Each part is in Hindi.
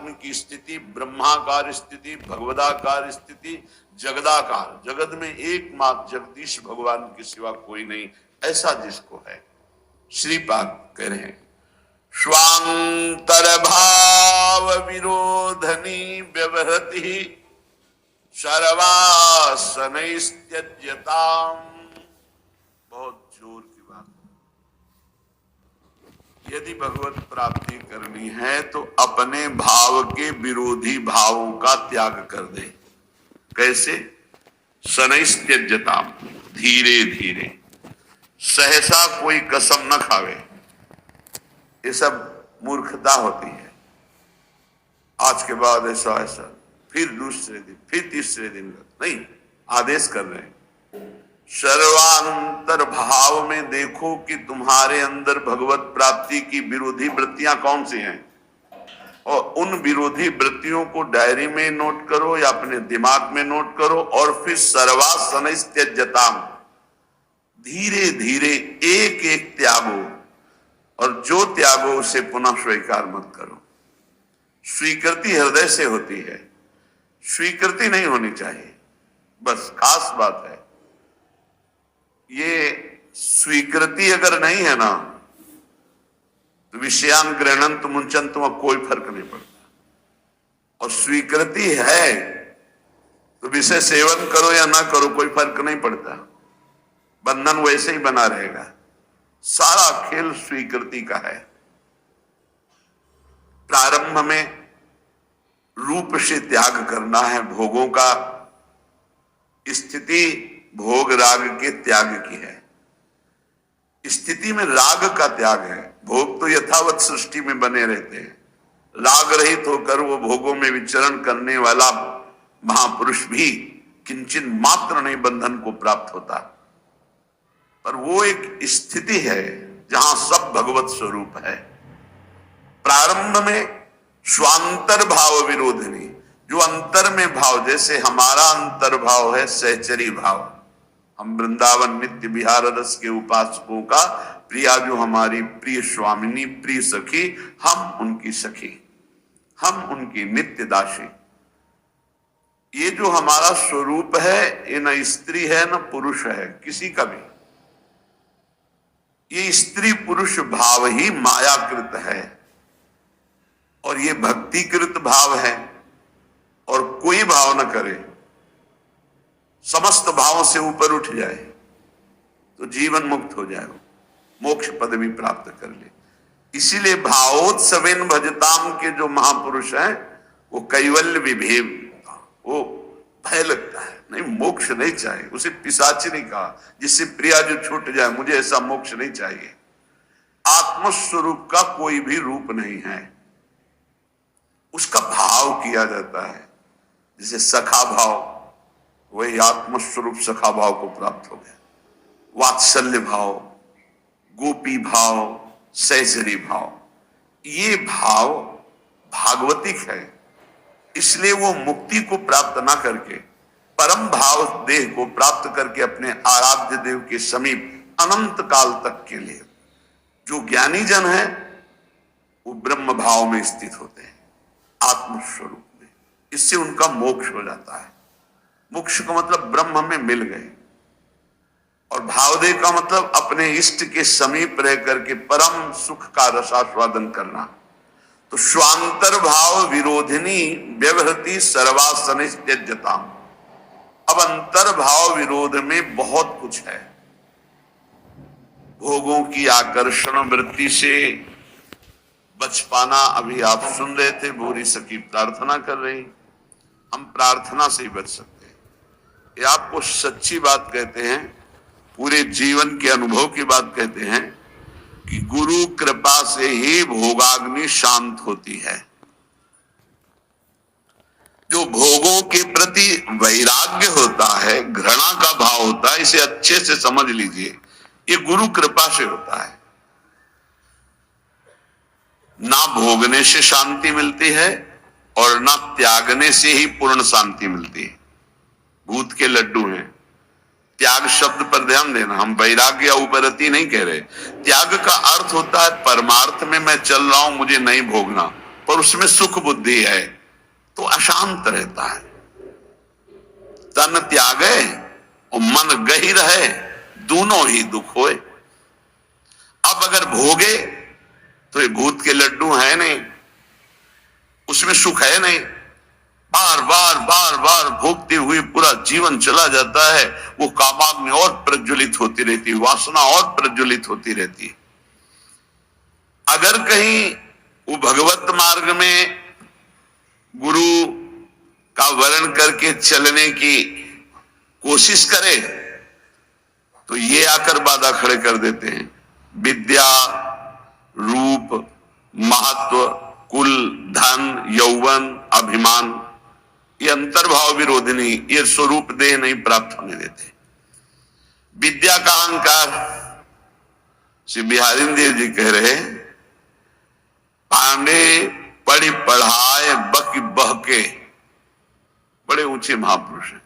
आत्म की स्थिति, ब्रह्माकार स्थिति, भगवदाकार स्थिति, जगदाकार, जगत में एकमात्र जगदीश भगवान के सिवा कोई नहीं, ऐसा जिसको है। श्रीपाद कह रहे हैं स्वांतर भाव विरोधनी व्यवहति सर्वासनैस्त्यज्यताम्। बहुत जोर की बात है। यदि भगवत प्राप्ति करनी है तो अपने भाव के विरोधी भावों का त्याग कर दे। कैसे? शनैस्त्यज्यताम्, धीरे धीरे, सहसा कोई कसम न खावे। ये सब मूर्खता होती है। आज के बाद ऐसा ऐसा, फिर दूसरे दिन, फिर तीसरे दिन, नहीं, आदेश कर रहे हैं सर्वांतर भाव में देखो कि तुम्हारे अंदर भगवत प्राप्ति की विरोधी वृत्तियां कौन सी हैं, और उन विरोधी वृत्तियों को डायरी में नोट करो या अपने दिमाग में नोट करो, और फिर सर्वासनैस्त्यज्यताम्, धीरे धीरे एक एक त्यागो, और जो त्यागो उसे पुनः स्वीकार मत करो। स्वीकृति हृदय से होती है, स्वीकृति नहीं होनी चाहिए, बस खास बात है। ये स्वीकृति अगर नहीं है ना तो विषयान ग्रहणंत मुंचन तुम्हें कोई फर्क नहीं पड़ता, और स्वीकृति है तो विषय सेवन करो या ना करो कोई फर्क नहीं पड़ता, बंधन वैसे ही बना रहेगा। सारा खेल स्वीकृति का है। प्रारंभ में रूप से त्याग करना है भोगों का, स्थिति भोग राग के त्याग की है। स्थिति में राग का त्याग है, भोग तो यथावत सृष्टि में बने रहते हैं। राग रहित होकर वो भोगों में विचरण करने वाला महापुरुष भी किंचन मात्र नहीं बंधन को प्राप्त होता, पर वो एक स्थिति है जहां सब भगवत स्वरूप है। प्रारंभ में स्वांतर भाव विरोधिनी, जो अंतर में भाव, जैसे हमारा अंतर भाव है सहचरी भाव, हम वृंदावन नित्य विहार रस के उपासकों का प्रिया, जो हमारी प्रिय स्वामिनी, प्रिय सखी, हम उनकी सखी, हम उनकी नित्य दासी। ये जो हमारा स्वरूप है, ये न स्त्री है न पुरुष है किसी का भी। ये स्त्री पुरुष भाव ही मायाकृत है, और ये भक्तिकृत भाव है। और कोई भाव न करे, समस्त भावों से ऊपर उठ जाए तो जीवन मुक्त हो जाए, मोक्ष पदवी प्राप्त कर ले। इसीलिए भावोत्सवेन भजताम के जो महापुरुष हैं वो कैवल्य विभेद, वो भय लगता है, नहीं मोक्ष नहीं चाहिए उसे। पिशाच नहीं कहा जिससे प्रिया जो छूट जाए, मुझे ऐसा मोक्ष नहीं चाहिए। आत्मस्वरूप का कोई भी रूप नहीं है, उसका भाव किया जाता है। जैसे सखा भाव, वही आत्मस्वरूप सखा भाव को प्राप्त हो गया। वात्सल्य भाव, गोपी भाव, सहचरी भाव, ये भाव भागवतिक है। इसलिए वो मुक्ति को प्राप्त ना करके परम भाव देह को प्राप्त करके अपने आराध्य देव के समीप अनंत काल तक के लिए जो ज्ञानी जन है वो ब्रह्म भाव में स्थित होते हैं, आत्मस्वरूप में। इससे उनका मोक्ष हो जाता है। मोक्ष का मतलब ब्रह्म में मिल गए, और भावदेव का मतलब अपने इष्ट के समीप रह करके परम सुख का रसास्वादन करना। तो स्वांतर भाव विरोधिनी व्यवहृति सर्वासनैस्त्यज्यताम्। अब अंतर भाव विरोध में बहुत कुछ है। भोगों की आकर्षण वृत्ति से बच पाना, अभी आप सुन रहे थे भूरी सखी प्रार्थना कर रही, हम प्रार्थना से ही बच सकते हैं। ये आपको सच्ची बात कहते हैं, पूरे जीवन के अनुभव की बात कहते हैं कि गुरु कृपा से ही भोगाग्नि शांत होती है। जो भोगों के प्रति वैराग्य होता है, घृणा का भाव होता है, इसे अच्छे से समझ लीजिए, ये गुरु कृपा से होता है। ना भोगने से शांति मिलती है और ना त्यागने से ही पूर्ण शांति मिलती है। भूत के लड्डू हैं। त्याग शब्द पर ध्यान देना, हम वैराग्य या उपरति नहीं कह रहे। त्याग का अर्थ होता है परमार्थ में मैं चल रहा हूं, मुझे नहीं भोगना, पर उसमें सुख बुद्धि है तो अशांत रहता है। तन त्यागे और मन गहीर है, दोनों ही दुख होए। अब अगर भोगे तो ये भूत के लड्डू है नहीं, उसमें सुख है नहीं, बार बार भोगते हुए पूरा जीवन चला जाता है। वो कामाग्नि और प्रज्वलित होती रहती है, वासना और प्रज्वलित होती रहती है। अगर कहीं वो भगवत मार्ग में गुरु का वर्ण करके चलने की कोशिश करे तो ये आकर बाधा खड़े कर देते हैं। विद्या, रूप, महत्व, कुल, धन, यौवन, अभिमान, ये अंतर्भाव विरोधिनी, ये स्वरूप देह नहीं प्राप्त होने देते। विद्या का अहंकार, श्री बिहारी देव जी कह रहे, पांडे पढ़ी पढ़ाए बक बहके, बड़े ऊंचे महापुरुष हैं।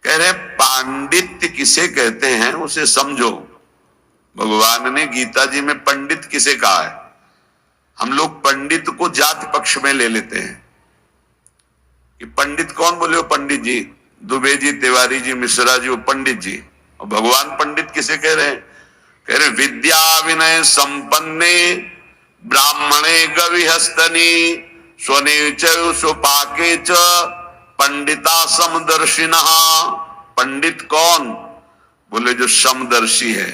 कह रहे पांडित्य किसे कहते हैं उसे समझो। भगवान ने गीता जी में पंडित किसे कहा है? हम लोग पंडित को जाति पक्ष में ले लेते हैं कि पंडित कौन बोले? हो पंडित जी, दुबे जी, तिवारी जी, मिश्रा जी, वो पंडित जी। और भगवान पंडित किसे कह रहे हैं? कह रहे विद्या विनय संपन्ने ब्राह्मणे गविहस्तनी स्वने सुपाके च पंडिता समदर्शिनः। पंडित कौन? बोले जो समदर्शी है,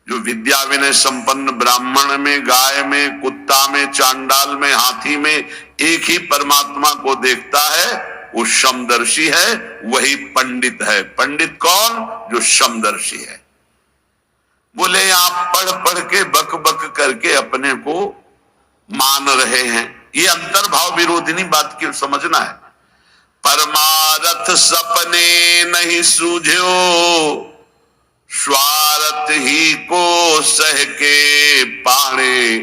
जो विद्या विनय संपन्न ब्राह्मण में, गाय में, कुत्ता में, चांडाल में, हाथी में एक ही परमात्मा को देखता है, वो समदर्शी है, वही पंडित है। पंडित कौन? जो समदर्शी है। बोले आप पढ़ पढ़ के बक बक करके अपने को मान रहे हैं, ये अंतर्भाव विरोधिनी बात की समझना है। परमारथ सपने नहीं सूझो, स्वार्थ ही को सह के पाणे,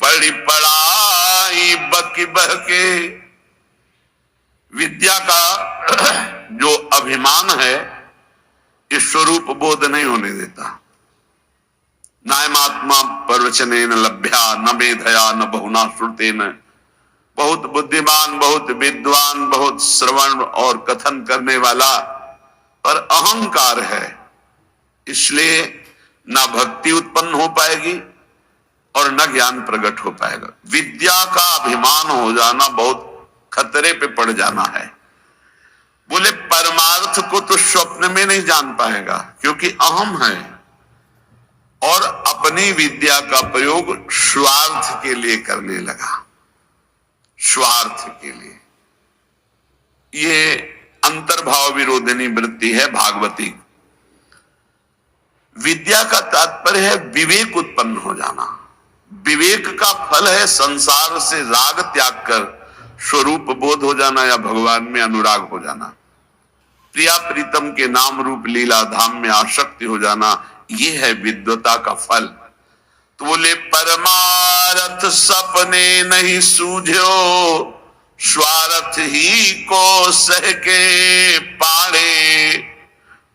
पढ़ी पढ़ाई बकी बहके। विद्या का जो अभिमान है इस स्वरूप बोध नहीं होने देता। नायमात्मा प्रवचनेन लभ्या न मेधया न बहुना श्रुतेन। बहुत बुद्धिमान, बहुत विद्वान, बहुत श्रवण और कथन करने वाला, पर अहंकार है, इसलिए ना भक्ति उत्पन्न हो पाएगी और न ज्ञान प्रकट हो पाएगा। विद्या का अभिमान हो जाना बहुत खतरे पे पड़ जाना है। बोले परमार्थ को तो स्वप्न में नहीं जान पाएगा क्योंकि अहम है और अपनी विद्या का प्रयोग स्वार्थ के लिए करने लगा, स्वार्थ के लिए। ये अंतर्भाव विरोधिनी वृत्ति है भागवती। विद्या का तात्पर्य है विवेक उत्पन्न हो जाना। विवेक का फल है संसार से राग त्याग कर स्वरूप बोध हो जाना या भगवान में अनुराग हो जाना, प्रिया प्रीतम के नाम रूप लीला धाम में आसक्ति हो जाना। ये है विद्वता का फल। तो बोले परमारथ सपने नहीं सूझो, स्वार्थ ही को सह के पाड़े,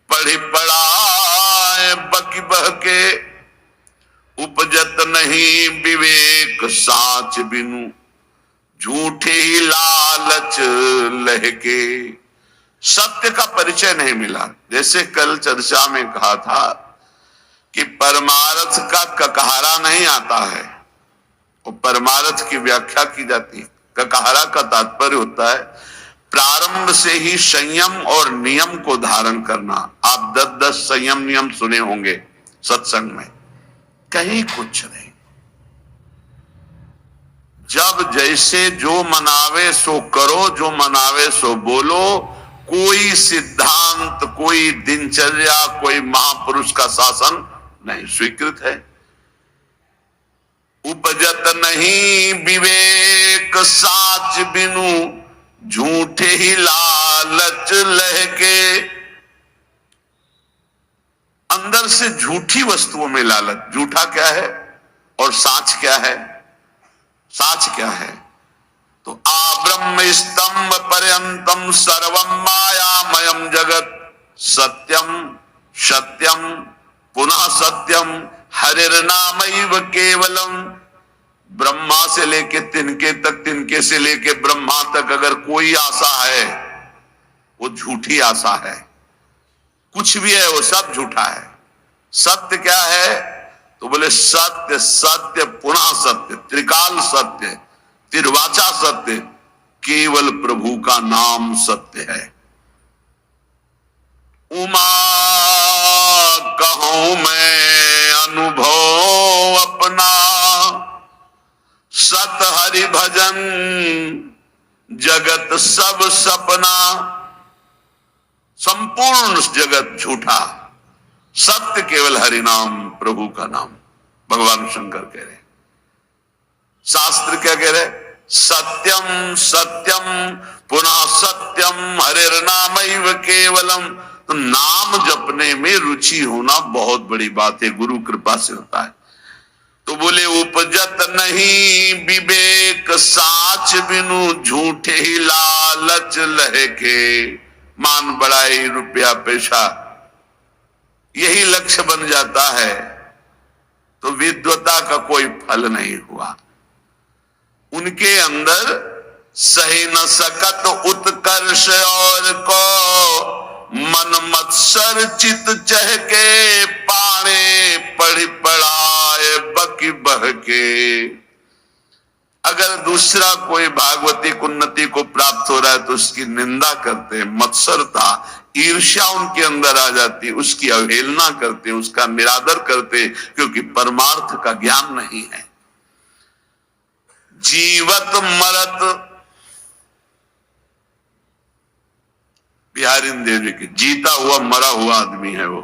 पढ़ी पढ़ाए बकी बहके। उपजत नहीं विवेक साच बिनु, झूठे ही लालच लहके। सत्य का परिचय नहीं मिला। जैसे कल चर्चा में कहा था कि परमार्थ का ककहरा नहीं आता है, वो परमार्थ की व्याख्या की जाती है। ककहरा का तात्पर्य होता है प्रारंभ से ही संयम और नियम को धारण करना। आप 10-10 संयम नियम सुने होंगे सत्संग में, कहीं कुछ नहीं। जब जैसे जो मनावे सो करो, जो मनावे सो बोलो, कोई सिद्धांत, कोई दिनचर्या, कोई महापुरुष का शासन नहीं स्वीकृत है। उपजत नहीं विवेक साच बिनु, झूठे ही लालच लहके। अंदर से झूठी वस्तुओं में लालच। झूठा क्या है और साच क्या है? साच क्या है? तो आब्रह्म स्तंभ पर्यंतम सर्वम मायामयम जगत, सत्यम सत्यम पुनः सत्यम हरिर्नामैव केवलम। ब्रह्मा से लेके तिनके तक, तिनके से लेके ब्रह्मा तक अगर कोई आशा है वो झूठी आशा है। कुछ भी है वो सब झूठा है। सत्य क्या है? तो बोले सत्य सत्य पुनः सत्य, त्रिकाल सत्य, तिर्वाचा सत्य, केवल प्रभु का नाम सत्य है। उमा कहूं मैं अनुभव अपना, सत हरि भजन जगत सब सपना। संपूर्ण जगत झूठा, सत्य केवल हरि नाम, प्रभु का नाम। भगवान शंकर कह रहे, शास्त्र क्या कह रहे? सत्यम सत्यम पुनः सत्यम हरिर्नामैव केवलम। तो नाम जपने में रुचि होना बहुत बड़ी बात है, गुरु कृपा से होता है। तो बोले उपजत नहीं विवेक साच बिनु, झूठे ही लालच लहके। मान बढ़ाई रुपया पैसा यही लक्ष्य बन जाता है तो विद्वता का कोई फल नहीं हुआ। उनके अंदर सही न सकत उत्कर्ष और को, मन मत्सर चित चहके। पाणे पढ़ी पढ़ाए बकी बहके। अगर दूसरा कोई भागवतिक उन्नति को प्राप्त हो रहा है तो उसकी निंदा करते हैं, मत्सरता ईर्ष्या उनके अंदर आ जाती है, उसकी अवहेलना करते हैं, उसका निरादर करते हैं, क्योंकि परमार्थ का ज्ञान नहीं है। जीवत मरत, बिहारी देव जी की, जीता हुआ मरा हुआ आदमी है वो।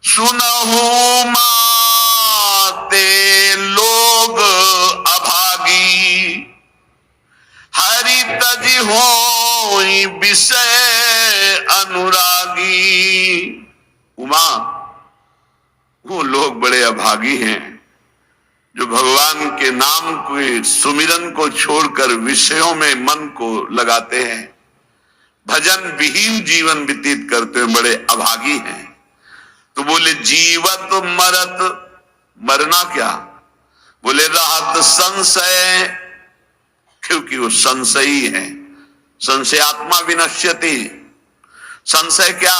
सुनहु माते लोग अभागी, हरि तज होई विषय अनुरागी। उमा, वो लोग बड़े अभागी हैं जो भगवान के नाम के सुमिरन को छोड़कर विषयों में मन को लगाते हैं, भजन विहीन जीवन व्यतीत करते हुए बड़े अभागी हैं। तो बोले जीवत मरत, मरना क्या? बोले रहत संशय, क्योंकि वो संशयी है। संशयात्मा विनश्यति। संशय क्या?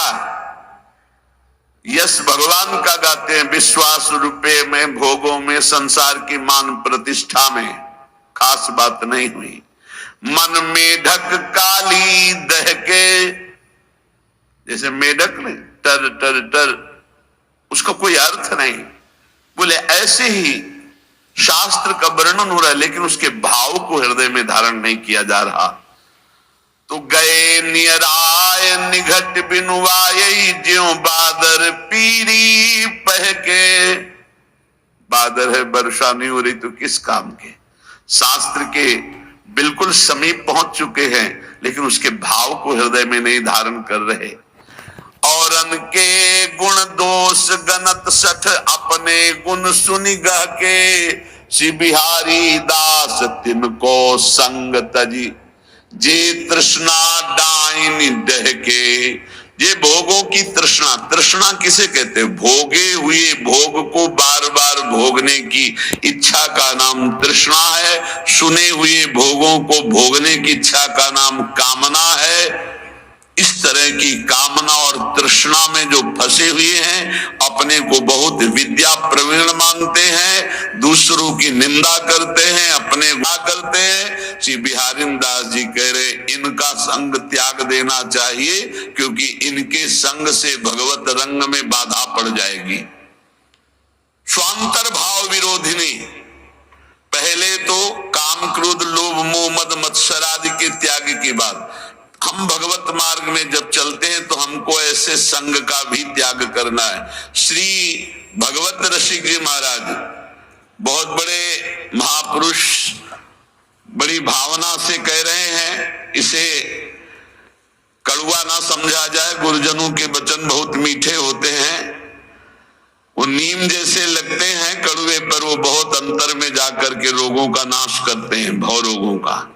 यश भगवान का गाते हैं, विश्वास रुपए में, भोगों में, संसार की मान प्रतिष्ठा में खास बात नहीं हुई। मन मेढक काली दहके, जैसे मेढक ने टर टर टर, उसका कोई अर्थ नहीं। बोले ऐसे ही शास्त्र का वर्णन हो रहा है लेकिन उसके भाव को हृदय में धारण नहीं किया जा रहा। तो गए नियराय निघट बिनुवाई, ज्यों बादर पीरी पहके। बादर है, वर्षा नहीं हो रही तो किस काम के? शास्त्र के बिल्कुल समीप पहुंच चुके हैं लेकिन उसके भाव को हृदय में नहीं धारण कर रहे। और अनके गुण दोष गणत सठ, अपने गुण सुनि गह के। श्री बिहारी दास तिनको संग तजी, जे तृष्णा डाइन डह के। ये भोगों की तृष्णा, तृष्णा किसे कहते हैं? भोगे हुए भोग को बार बार भोगने की इच्छा का नाम तृष्णा है। सुने हुए भोगों को भोगने की इच्छा का नाम कामना है। इस तरह की कामना और तृष्णा में जो फंसे हुए हैं, अपने को बहुत विद्या प्रवीण मानते हैं, दूसरों की निंदा करते हैं, अपने वाह करते हैं। श्री बिहारी दास जी कह रहे इनका संग त्याग देना चाहिए, क्योंकि इनके संग से भगवत रंग में बाधा पड़ जाएगी। स्वांतर भाव विरोधिनी, पहले तो काम क्रोध लोभ मोह मद मत्सर आदि के त्याग की बात। हम भगवत मार्ग में जब चलते हैं तो हमको ऐसे संग का भी त्याग करना है। श्री भगवत रसिक जी महाराज बहुत बड़े महापुरुष, बड़ी भावना से कह रहे हैं, इसे कड़वा ना समझा जाए। गुरुजनों के वचन बहुत मीठे होते हैं, वो नीम जैसे लगते हैं कड़वे, पर वो बहुत अंतर में जाकर के रोगों का नाश करते हैं, भव रोगों का।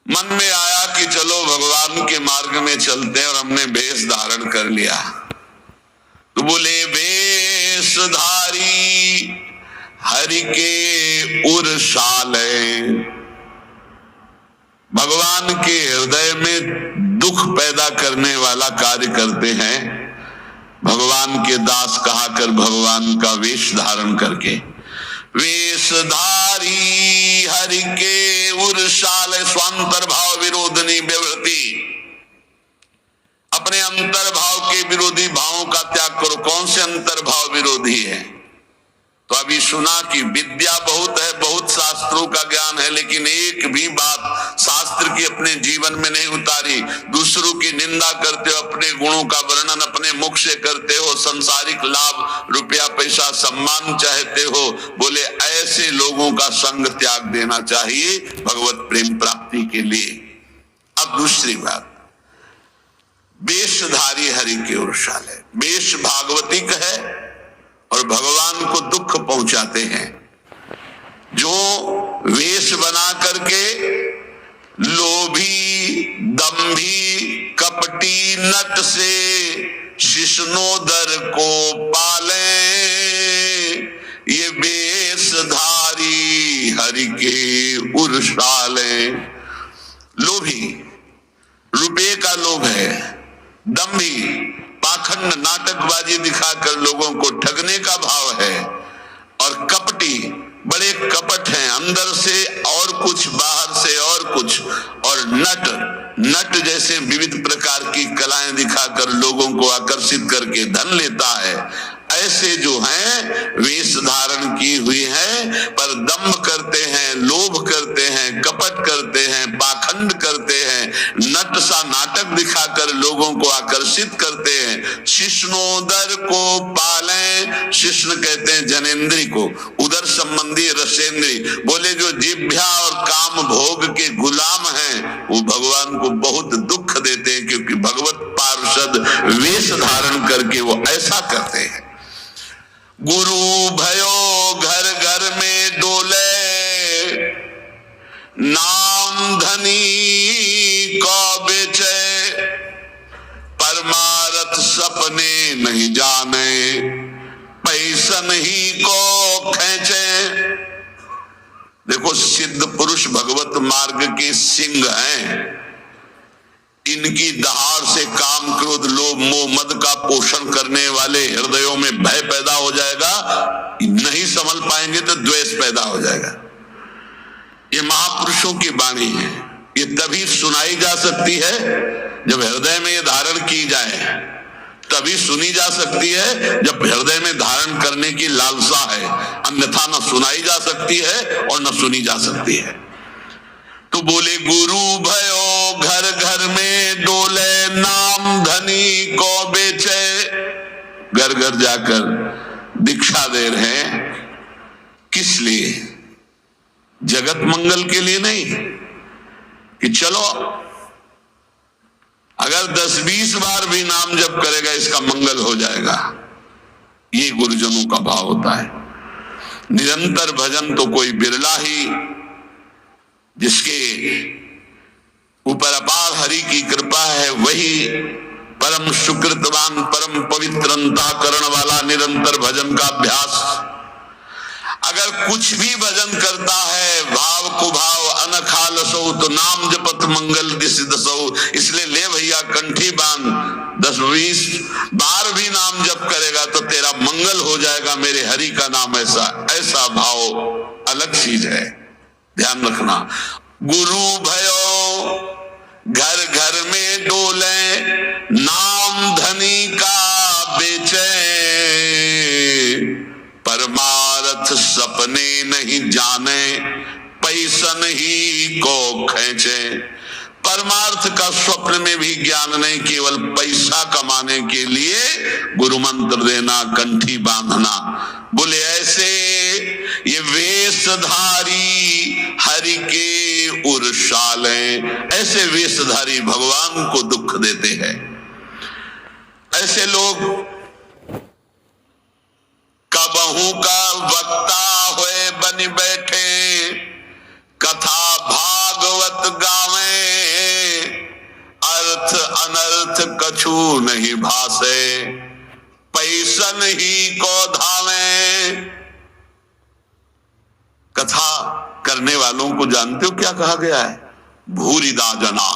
मन में आया कि चलो भगवान के मार्ग में चलते हैं, और हमने वेश धारण कर लिया। तो बोले वेशधारी हरि के उरसाले, भगवान के हृदय में दुख पैदा करने वाला कार्य करते हैं भगवान के दास कहा कर, भगवान का वेश धारण करके। वेशधारी हरि के उरसाले, स्वांतर्भाव विरोधनी व्यवृत्ति, अपने अंतर्भाव के विरोधी भावों का त्याग करो। कौन से अंतर्भाव विरोधी है? तो अभी सुना कि विद्या बहुत है, बहुत शास्त्रों का ज्ञान है, लेकिन एक भी बात शास्त्र की अपने जीवन में नहीं उतारी। दूसरों की निंदा करते हो, अपने गुणों का वर्णन अपने मुख से करते हो, संसारिक लाभ, रुपया पैसा, सम्मान चाहते हो। बोले ऐसे लोगों का संग त्याग देना चाहिए भगवत प्रेम प्राप्ति के लिए। अब दूसरी बात, वेशधारी हरि के उरसाले, वेश भागवतिक है और भगवान को दुख पहुंचाते हैं। जो वेश बना करके लोभी, दंभी, कपटी, नट से शिष्णोदर को पाले, ये वेशधारी हरि के उरसाले। लोभी, रुपये का लोभ है, दंभी, पाखंड, नाटकबाजी दिखाकर लोगों को ठगने का भाव है, और कपटी, बड़े कपट हैं, अंदर से और कुछ, बाहर से और कुछ, और नट जैसे विविध प्रकार की कलाएं दिखाकर लोगों को आकर्षित करके धन लेता है। ऐसे जो हैं वेश धारण की हुई है, पर दंभ करते हैं, लोभ करते हैं, कपट करते हैं, पाखंड करते हैं, नट सा नाटक दिखाकर लोगों को आकर्षित करते हैं। शिष्णोदर को पालें, शिष्ण कहते हैं जनेंद्री को, उदर संबंधी रसेंद्री। बोले जो जिह्वा और काम भोग के गुलाम हैं वो भगवान को बहुत दुख देते हैं, क्योंकि भगवत पार्षद वेश धारण करके वो ऐसा करते हैं। गुरु भयो घर घर में डोले, नाम धनी को बेचे, परमारथ सपने नहीं जाने, पैसन ही को खींचे। देखो सिद्ध पुरुष भगवत मार्ग के सिंह हैं, इनकी दहाड़ से काम, क्रोध, लोभ, मोह, मद का पोषण करने वाले हृदयों में भय पैदा हो जाएगा, नहीं संभल पाएंगे तो द्वेष पैदा हो जाएगा। ये महापुरुषों की वाणी है, ये तभी सुनाई जा सकती है जब हृदय में ये धारण की जाए, तभी सुनी जा सकती है जब हृदय में धारण करने की लालसा है, अन्यथा न सुनाई जा सकती है और न सुनी जा सकती है। तो बोले गुरु भयो घर घर में डोले, नाम धनी को बेचे। घर घर जाकर दीक्षा दे रहे हैं, किस लिए? जगत मंगल के लिए नहीं कि चलो अगर 10-20 बार भी नाम जप करेगा इसका मंगल हो जाएगा। ये गुरुजनों का भाव होता है। निरंतर भजन तो कोई बिरला ही, जिसके ऊपर अपार हरि की कृपा है, वही परम सुकृतवान, परम पवित्र अंतःकरण वाला निरंतर भजन का अभ्यास। अगर कुछ भी भजन करता है भाव कुभाव अनखाल सो, तो नाम जपत मंगल दिस दसो। इसलिए ले भैया कंठी बांध, 10-20 बार भी नाम जप करेगा तो तेरा मंगल हो जाएगा मेरे हरि का नाम। ऐसा भाव अलग चीज है, ध्यान रखना। गुरु भयो घर घर में डोले, नाम धनी का बेचे, परमारथ सपने नहीं जाने, पैसन ही को खींचे। परमार्थ का स्वप्न में भी ज्ञान नहीं, केवल पैसा कमाने के लिए गुरु मंत्र देना, कंठी बांधना। बोले ऐसे ये वेशधारी हरि के उरसाले, ऐसे वेशधारी भगवान को दुख देते हैं। ऐसे लोग कबहू का वक्ता हुए बन बैठे, कथा भागवत गावे, अर्थ अनर्थ कछु नहीं भासे, पैसन ही को धावे। वालों को जानते हो क्या कहा गया है? भूरिदा जना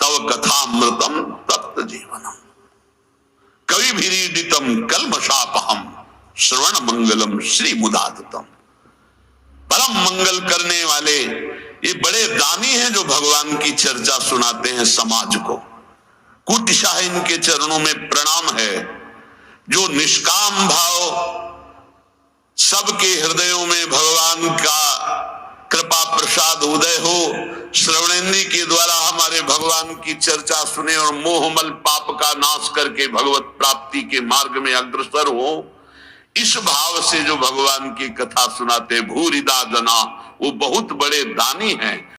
तव कथामृतम तप्त जीवनम कवि भीरीडितम कल्मषापहम श्रवण मंगलम श्री मुदातम। परम मंगल करने वाले ये बड़े दानी हैं जो भगवान की चर्चा सुनाते हैं समाज को। कुटिशाह इनके चरणों में प्रणाम है। जो निष्काम भाव सबके हृदयों में भगवान का कृपा प्रसाद उदय हो, श्रवणेंद्री के द्वारा हमारे भगवान की चर्चा सुने और मोहमल पाप का नाश करके भगवत प्राप्ति के मार्ग में अग्रसर हो, इस भाव से जो भगवान की कथा सुनाते भूरिदा जना, वो बहुत बड़े दानी हैं।